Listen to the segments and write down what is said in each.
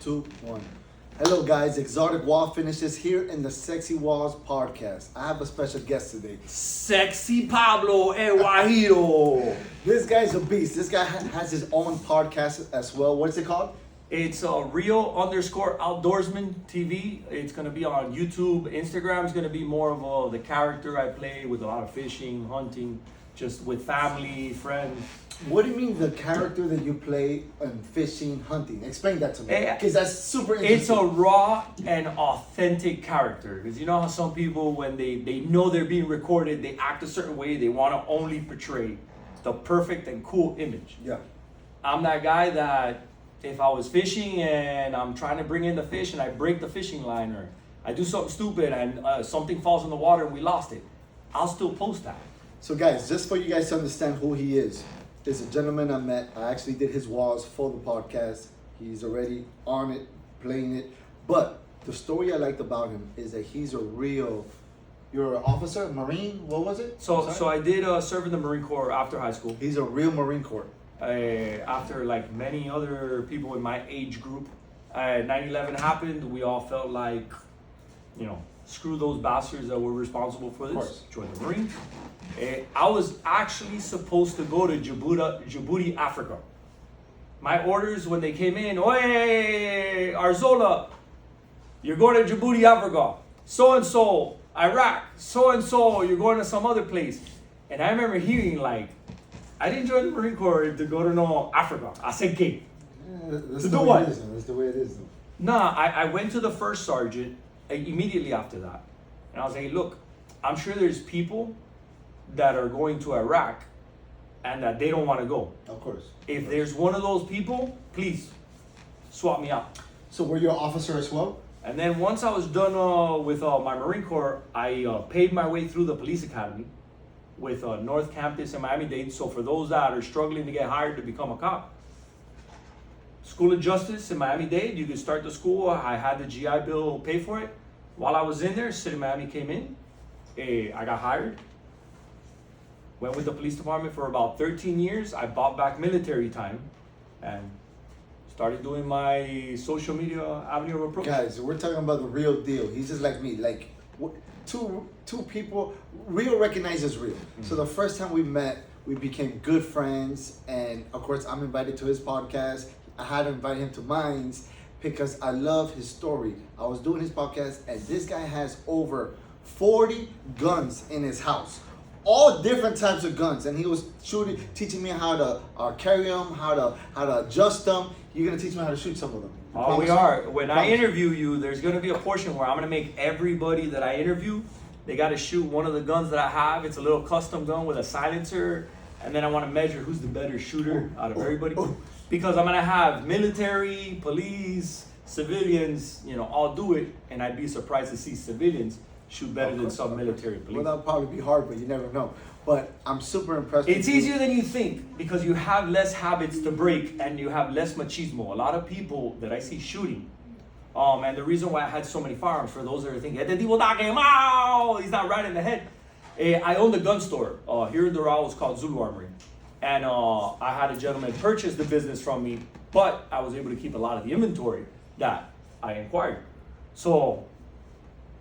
two, one. Hello, guys. Exotic Wall Finishes here in the Sexy Walls podcast. I have a special guest today. Sexy Pablo El Guajiro. This guy's a beast. This guy has his own podcast as well. What's it called? It's Real_Outdoorsman TV. It's gonna be on YouTube. Instagram's gonna be more of the character I play with a lot of fishing, hunting, just with family, friends. What do you mean the character that you play in fishing, hunting? Explain that to me, because that's super interesting. It's a raw and authentic character. Because you know how some people, when they know they're being recorded, they act a certain way. They want to only portray the perfect and cool image. Yeah. I'm that guy that if I was fishing and I'm trying to bring in the fish and I break the fishing line or I do something stupid and something falls in the water and we lost it, I'll still post that. So, guys, just for you guys to understand who he is a gentleman I met. I actually did his walls for the podcast. He's already on it, playing it. But the story I liked about him is that he's a real. You're an officer, Marine. What was it? So I did serve in the Marine Corps after high school. He's a real Marine Corps. After like many other people in my age group, 9/11 happened. We all felt like, screw those bastards that were responsible for this. Join the Marines. I was actually supposed to go to Djibouti, Africa. My orders when they came in, Oye, Arzola, you're going to Djibouti, Africa. So-and-so, Iraq. So-and-so, you're going to some other place. And I remember hearing like, I didn't join the Marine Corps to go to no Africa. I said, "Gay." To do what? That's the way it is. Nah, I went to the first sergeant immediately after that. And I was like, look, I'm sure there's people that are going to Iraq and that they don't want to go. Of course. If there's one of those people, please swap me out. So were you an officer as well? And then once I was done with my Marine Corps, I paid my way through the police academy with North Campus in Miami-Dade. So for those that are struggling to get hired to become a cop, School of Justice in Miami-Dade, you could start the school. I had the GI Bill pay for it. While I was in there, City of Miami came in. I got hired. Went with the police department for about 13 years. I bought back military time and started doing my social media avenue of approach. Guys, we're talking about the real deal. He's just like me. Like two people, real recognizes real. Mm-hmm. So the first time we met, we became good friends. And of course, I'm invited to his podcast. I had to invite him to mine because I love his story. I was doing his podcast and this guy has over 40 guns in his house. All different types of guns, and he was teaching me how to carry them, how to adjust them. You're gonna teach me how to shoot some of them. Oh, we are. When I interview you, there's gonna be a portion where I'm gonna make everybody that I interview, they gotta shoot one of the guns that I have. It's a little custom gun with a silencer, and then I want to measure who's the better shooter out of everybody, because I'm gonna have military, police, civilians, all do it, and I'd be surprised to see civilians shoot better than some military police. Well, that'll probably be hard, but you never know. But I'm super impressed. It's easier than you think because you have less habits to break and you have less machismo. A lot of people that I see shooting, and the reason why I had so many firearms, for those that are thinking, he's not right in the head. I owned a gun store here in Doral. It's called Zulu Armory. And I had a gentleman purchase the business from me, but I was able to keep a lot of the inventory that I acquired. So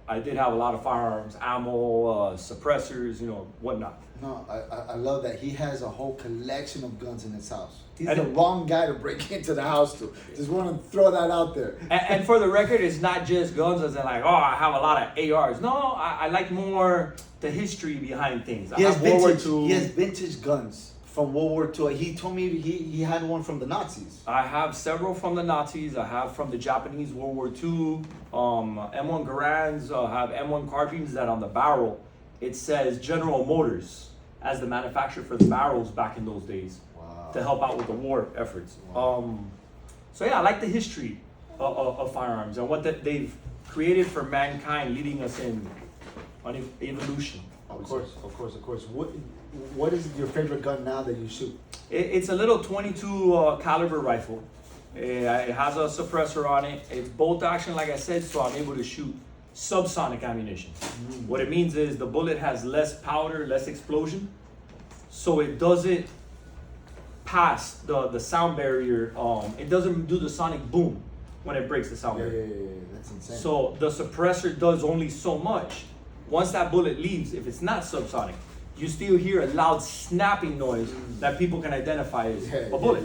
I did have a lot of firearms, ammo, suppressors, whatnot. No, I love that. He has a whole collection of guns in his house. He's the wrong guy to break into the house to. Just want to throw that out there. And for the record, it's not just guns as in like, I have a lot of ARs. No, I like more the history behind things. He has vintage guns from World War II. He told me he had one from the Nazis. I have several from the Nazis. I have from the Japanese World War II. M1 Garands. I have M1 carbines that on the barrel, it says General Motors as the manufacturer for the barrels back in those days. Wow. To help out with the war efforts. Wow. So yeah, I like the history of firearms and what they've created for mankind, leading us on evolution. Of course. What is your favorite gun now that you shoot? It's a little 22 caliber rifle. It has a suppressor on it. It's bolt action, like I said, so I'm able to shoot subsonic ammunition. What it means is the bullet has less powder, less explosion, so it doesn't pass the sound barrier. It doesn't do the sonic boom. when it breaks the sound Yeah, barrier. yeah, that's insane. So the suppressor does only so much. Once that bullet leaves, if it's not subsonic, you still hear a loud snapping noise that people can identify as a bullet.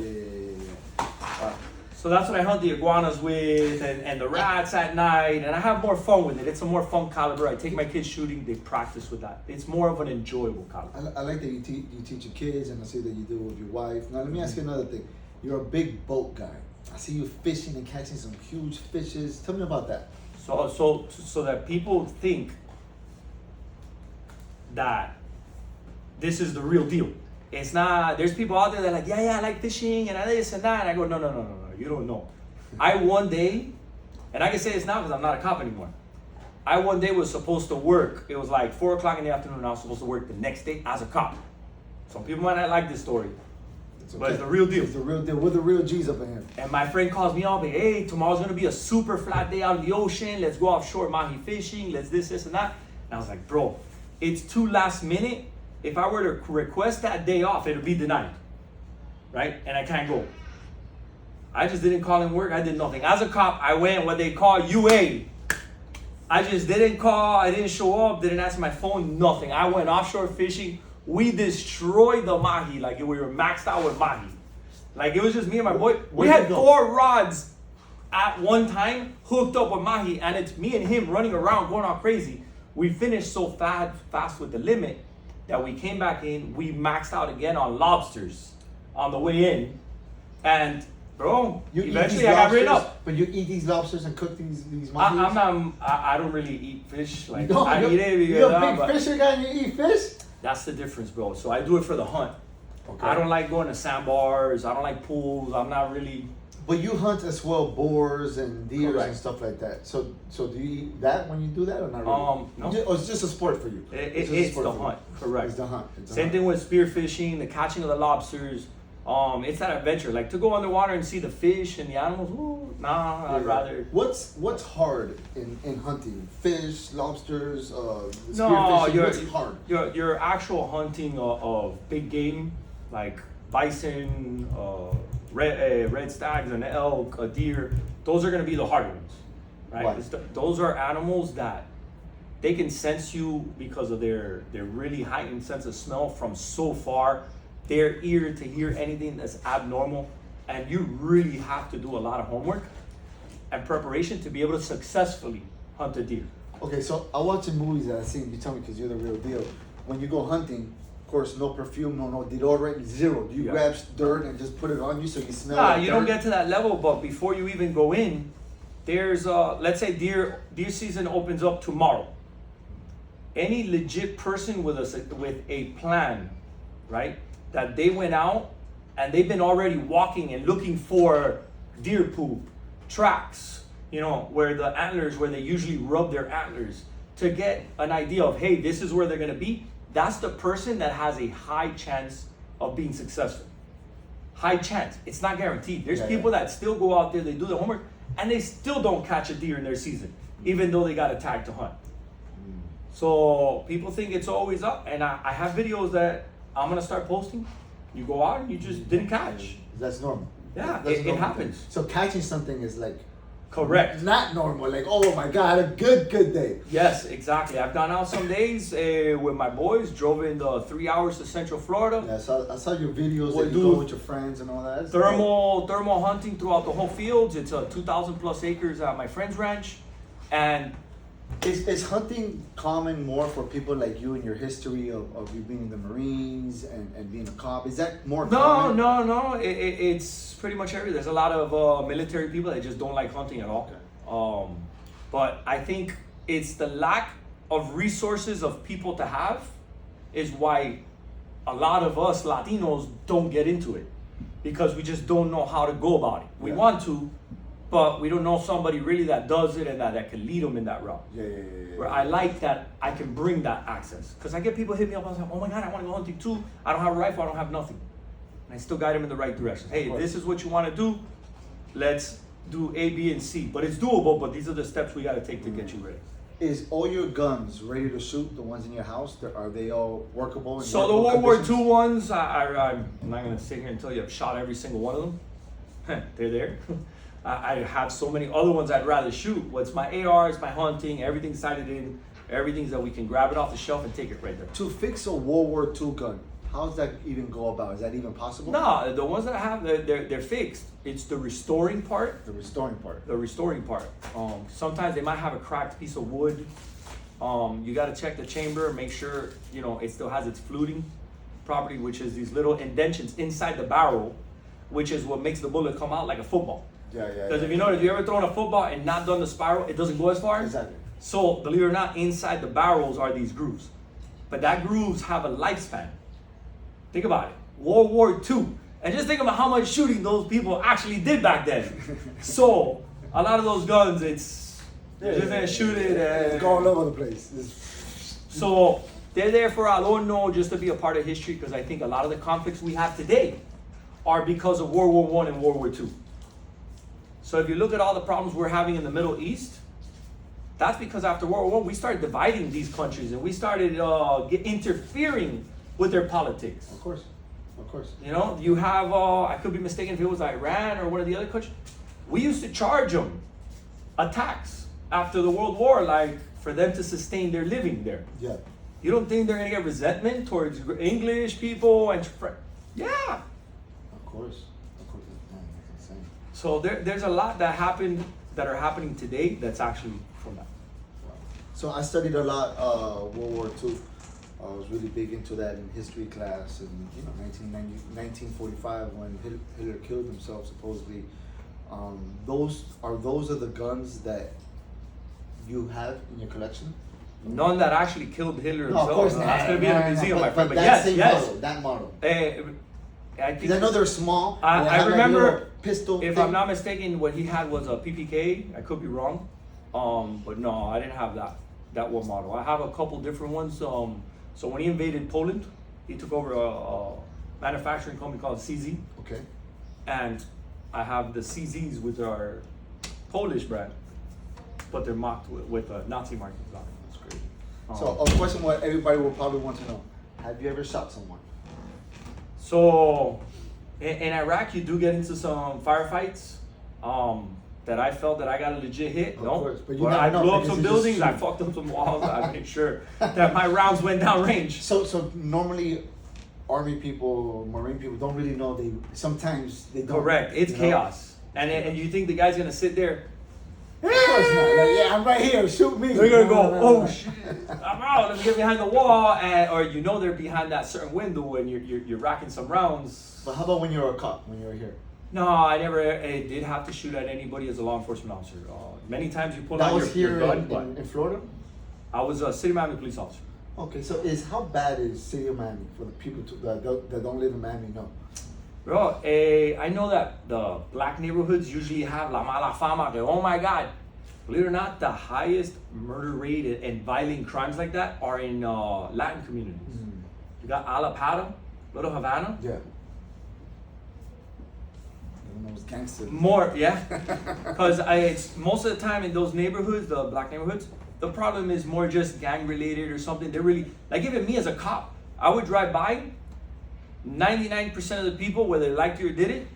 So that's what I hunt the iguanas with and the rats at night, and I have more fun with it. It's a more fun caliber. I take my kids shooting, they practice with that. It's more of an enjoyable caliber. I like that you teach your kids, and I see that you do it with your wife. Now let me ask you another thing. You're a big boat guy. I see you fishing and catching some huge fishes. Tell me about that. So that people think that this is the real deal. It's not. There's people out there that are like, yeah, I like fishing and this and that. And I go, no, you don't know. I one day, and I can say this now because I'm not a cop anymore. I one day was supposed to work. It was like 4:00 in the afternoon. I was supposed to work the next day as a cop. Some people might not like this story, but it's the real deal. It's the real deal. We're the real G's up in here. And my friend calls me up, hey, tomorrow's gonna be a super flat day out in the ocean. Let's go offshore mahi fishing. Let's this and that. And I was like, bro, it's too last minute. If I were to request that day off, it'll be denied, right? And I can't go. I just didn't call in work. I did nothing. As a cop, I went what they call UA. I just didn't call. I didn't show up. Didn't answer my phone. Nothing. I went offshore fishing. We destroyed the mahi. Like we were maxed out with mahi. Like it was just me and my boy. We had 4 rods at one time hooked up with mahi, and it's me and him running around going all crazy. We finished so fast with the limit that we came back in, we maxed out again on lobsters on the way in, and bro, eventually I got rid up. But you eat these lobsters and cook these mahis? I don't really eat fish. Like No, I eat it because you're a big fisher guy and you eat fish? that's the difference, bro. So I do it for the hunt. Okay. I don't like going to sandbars. I don't like pools. I'm not really. But you hunt as well boars and deer Correct. and stuff like that. So do you eat that when you do that or not really? No. Or it's just a sport for you? It's just a sport the for you. hunt. Correct. It's the hunt. It's the Same hunt. thing with spearfishing, the catching of the lobsters. It's that adventure. Like to go underwater and see the fish and the animals. Ooh, nah, I'd rather. What's hard in hunting? Fish, lobsters, No, spearfishing. What's hard? your actual hunting of big game like bison, red stags, an elk, a deer. Those are gonna be the hard ones, right? Why? Those are animals that they can sense you because of their really heightened sense of smell from so far. Their ear to hear anything that's abnormal, and you really have to do a lot of homework and preparation to be able to successfully hunt a deer. Okay, so I watch in movies that I've seen. You tell me because you're the real deal. When you go hunting, of course, no perfume, no deodorant, zero. Do you Yeah. grab dirt and just put it on you so you smell? Nah, like you don't dirt? get to that level, but before you even go in, there's let's say deer season opens up tomorrow. Any legit person with a plan, right? That they went out and they've been already walking and looking for deer poop tracks, where the antlers, where they usually rub their antlers to get an idea of, hey, this is where they're gonna be. That's the person that has a high chance of being successful. High chance. It's not guaranteed. There's people that still go out there, they do their homework, and they still don't catch a deer in their season, even though they got a tag to hunt. So people think it's always up, and I have videos that I'm gonna start posting. You go out and you just didn't catch. That's normal. Yeah, That's it normal. happens. So catching something is like Correct. not normal. Like, oh my god, a good day. Yes, exactly. I've gone out some days with my boys, drove in the 3 hours to Central Florida. Yeah, I saw your videos What that you do- go with your friends and all that. It's Thermal hunting throughout the whole fields. It's 2,000 plus acres at my friend's ranch, and Is hunting common more for people like you in your history of you being in the Marines and being a cop? Is that more common? No. It's pretty much everything. There's a lot of military people that just don't like hunting at all. But I think it's the lack of resources of people to have is why a lot of us Latinos don't get into it, because we just don't know how to go about it. We want to, but we don't know somebody really that does it and that can lead them in that route. Yeah. Where I like that I can bring that access. Because I get people hit me up, I was like, oh my God, I want to go hunting too. I don't have a rifle, I don't have nothing. And I still guide them in the right direction. Hey, this is what you want to do. Let's do A, B, and C. But it's doable, but these are the steps we got to take to get you ready. Is all your guns ready to shoot? The ones in your house, are they all workable? In So the workable World War conditions? II ones, I'm not going to sit here and tell you I've shot every single one of them. They're there. I have so many other ones I'd rather shoot. What's my ARs, my hunting, everything's sighted in, everything's that we can grab it off the shelf and take it right there. To fix a World War II gun, how does that even go about? Is that even possible? No, the ones that I have, they're fixed. It's the restoring part. The restoring part. The restoring part. Sometimes they might have a cracked piece of wood. You got to check the chamber, make sure it still has its fluting property, which is these little indentions inside the barrel, which is what makes the bullet come out like a football. Yeah. Because if you notice, if you ever thrown a football and not done the spiral, it doesn't go as far. Exactly. So believe it or not, inside the barrels are these grooves, but that grooves have a lifespan. Think about it, World War II, and just think about how much shooting those people actually did back then. So a lot of those guns, they're just gonna shoot it and go all over the place. So they're there for adorno, just to be a part of history, because I think a lot of the conflicts we have today are because of World War I and World War II. So if you look at all the problems we're having in the Middle East, that's because after World War I, we started dividing these countries and we started interfering with their politics. Of course. You have, I could be mistaken if it was Iran or one of the other countries. We used to charge them a tax after the World War, like for them to sustain their living there. Yeah. You don't think they're gonna get resentment towards English people and yeah. Of course, man, that's insane. So there's a lot that are happening today that's actually from that. Wow. So I studied a lot World War II. I was really big into that in history class, and 1945 when Hitler killed himself supposedly. Those are the guns that you have in your collection? None that actually killed Hitler No, himself. of course not. That's gonna be in a museum, my friend. But that yes. model, that model. I think I know they're small. I remember, pistol. if I'm not mistaken, what he had was a PPK. I could be wrong, but no, I didn't have that one model. I have a couple different ones. So when he invaded Poland, he took over a manufacturing company called CZ. Okay. And I have the CZs, which are Polish brand, but they're marked with a Nazi marking on it. That's great. So a question what everybody will probably want to know: have you ever shot someone? So in Iraq, you do get into some firefights that I felt that I got a legit hit. Of course, but you but never I know blew up because some you just buildings, I shoot. fucked up some walls, I made sure that my rounds went down range. So normally, Army people, Marine people don't really know. Sometimes they don't. Correct, it's you know? chaos. And you think the guy's gonna sit there? Of course not. Like, yeah, I'm right here. Shoot me. They're gonna go, No. oh shit, I'm out. Let me get behind the wall, or they're behind that certain window, and you're racking some rounds. But how about when you're a cop? When you're here? No, I never did have to shoot at anybody as a law enforcement officer. Many times you pull That out was your here gun, in but Florida. I was a City Miami police officer. Okay, so how bad is City of Miami for the people that don't live in Miami? No. Bro, I know that the black neighborhoods usually have la mala fama. Oh my God. Believe it or not, the highest murder rate and violent crimes like that are in Latin communities. You got Alapata, Little Havana. Yeah. Those gangsters. More, yeah. Because it's most of the time in those neighborhoods, the black neighborhoods, the problem is more just gang related or something. They're really, like even me as a cop, I would drive by, 99% of the people, whether they liked you or didn't,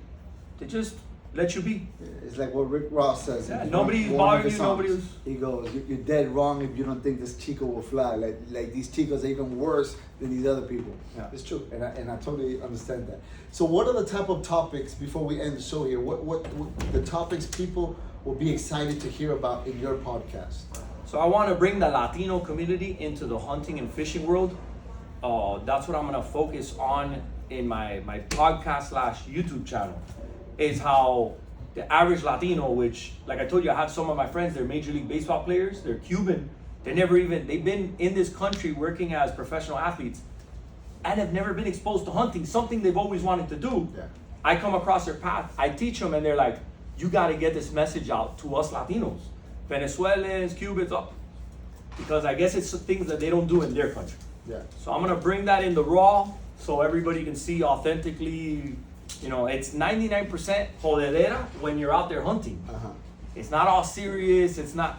they just let you be. It's like what Rick Ross says. Yeah, in nobody's one of bothering his you, songs. nobody was- He goes, "You're dead wrong if you don't think this chico will fly. Like these chicos are even worse than these other people." Yeah. It's true, and I totally understand that. So, what are the type of topics before we end the show here? What the topics people will be excited to hear about in your podcast? So I want to bring the Latino community into the hunting and fishing world. That's what I'm going to focus on in my podcast / YouTube channel, is how the average Latino, which, like I told you, I have some of my friends, they're Major League Baseball players, they're Cuban, they've been in this country working as professional athletes and have never been exposed to hunting, something they've always wanted to do. Yeah. I come across their path, I teach them, and they're like, you got to get this message out to us Latinos, Venezuelans, Cubans, because I guess it's things that they don't do in their country. Yeah. So I'm gonna bring that in the raw so everybody can see authentically. It's 99% jodedera when you're out there hunting. Uh-huh. It's not all serious. It's not.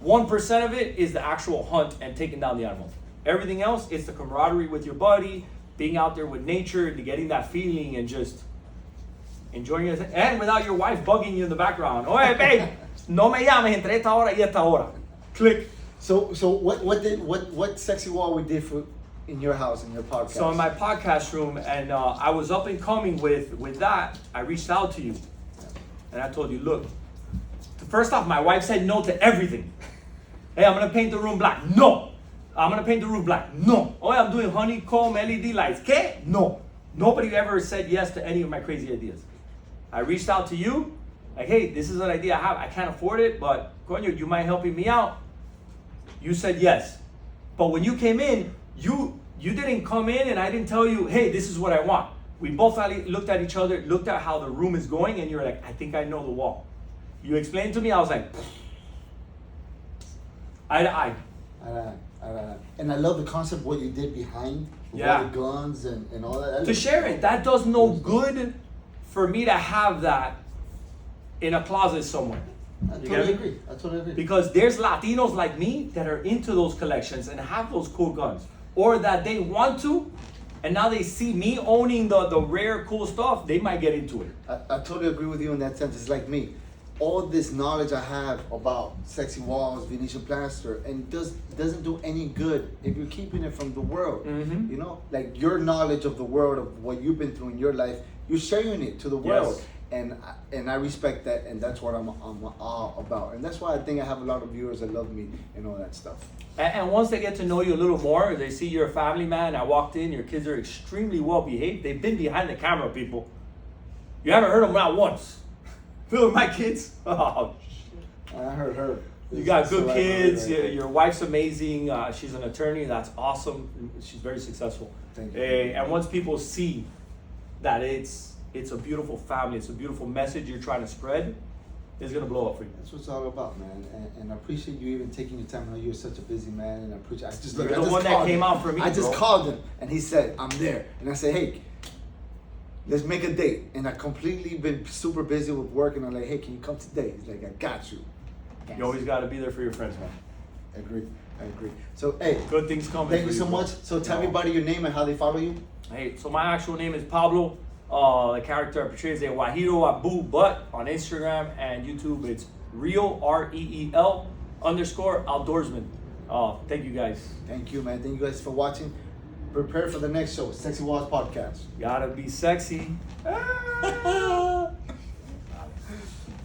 1% of it is the actual hunt and taking down the animal. Everything else, it's the camaraderie with your buddy, being out there with nature, and getting that feeling, and just enjoying it, and without your wife bugging you in the background. Oye, babe, no me llames entre esta hora y esta hora. Click. So what sexy wall we did for in your house in your podcast? So in my podcast room, and I was up and coming with that. I reached out to you, and I told you, look. First off, my wife said no to everything. Hey, I'm gonna paint the room black. No. I'm gonna paint the roof black. No. Oh, I'm doing honeycomb LED lights. ¿Qué? No. Nobody ever said yes to any of my crazy ideas. I reached out to you, like, hey, this is an idea I have. I can't afford it, but coño, you mind helping me out? You said yes. But when you came in, you didn't come in and I didn't tell you, hey, this is what I want. We both looked at each other, looked at how the room is going, and you're like, I think I know the wall. You explained to me, I was like, eye to eye. And I love the concept what you did behind with all the guns and all that. To share it, that does no good for me to have that in a closet somewhere. I totally agree. Because there's Latinos like me that are into those collections and have those cool guns. Or that they want to, and now they see me owning the rare cool stuff, they might get into it. I totally agree with you in that sense. It's like me. All this knowledge I have about sexy walls, Venetian plaster, and doesn't do any good if you're keeping it from the world. Mm-hmm. You know, like your knowledge of the world, of what you've been through in your life, you're sharing it to the world. Yes. And I respect that, and that's what I'm all about. And that's why I think I have a lot of viewers that love me and all that stuff. And once they get to know you a little more, they see you're a family man. I walked in, your kids are extremely well behaved. They've been behind the camera, people. You haven't heard them not once. Filming my kids. Oh, shit. I heard her. You got good kids. Your wife's amazing. She's an attorney. That's awesome. She's very successful. Thank you. And once people see that it's a beautiful family, it's a beautiful message you're trying to spread, it's gonna blow up for you. That's what it's all about, man. And I appreciate you even taking your time. I know you're such a busy man, and I appreciate. You're the one that came out for me. I just called him, and he said, "I'm there," and I said, "Hey, let's make a date." And I completely been super busy with work, and I'm like, "Hey, can you come today?" He's like, "I got you." You always got to be there for your friends, man. I agree. So, hey, good things coming. Thank you so much. So, tell everybody your name and how they follow you. Hey, so my actual name is Pablo. The character I portray is a Guajiro Abu, but on Instagram and YouTube, it's Reel REEL _ outdoorsman. Thank you guys. Thank you, man. Thank you guys for watching. Prepare for the next show, Sexy Walls Podcast. Gotta be sexy.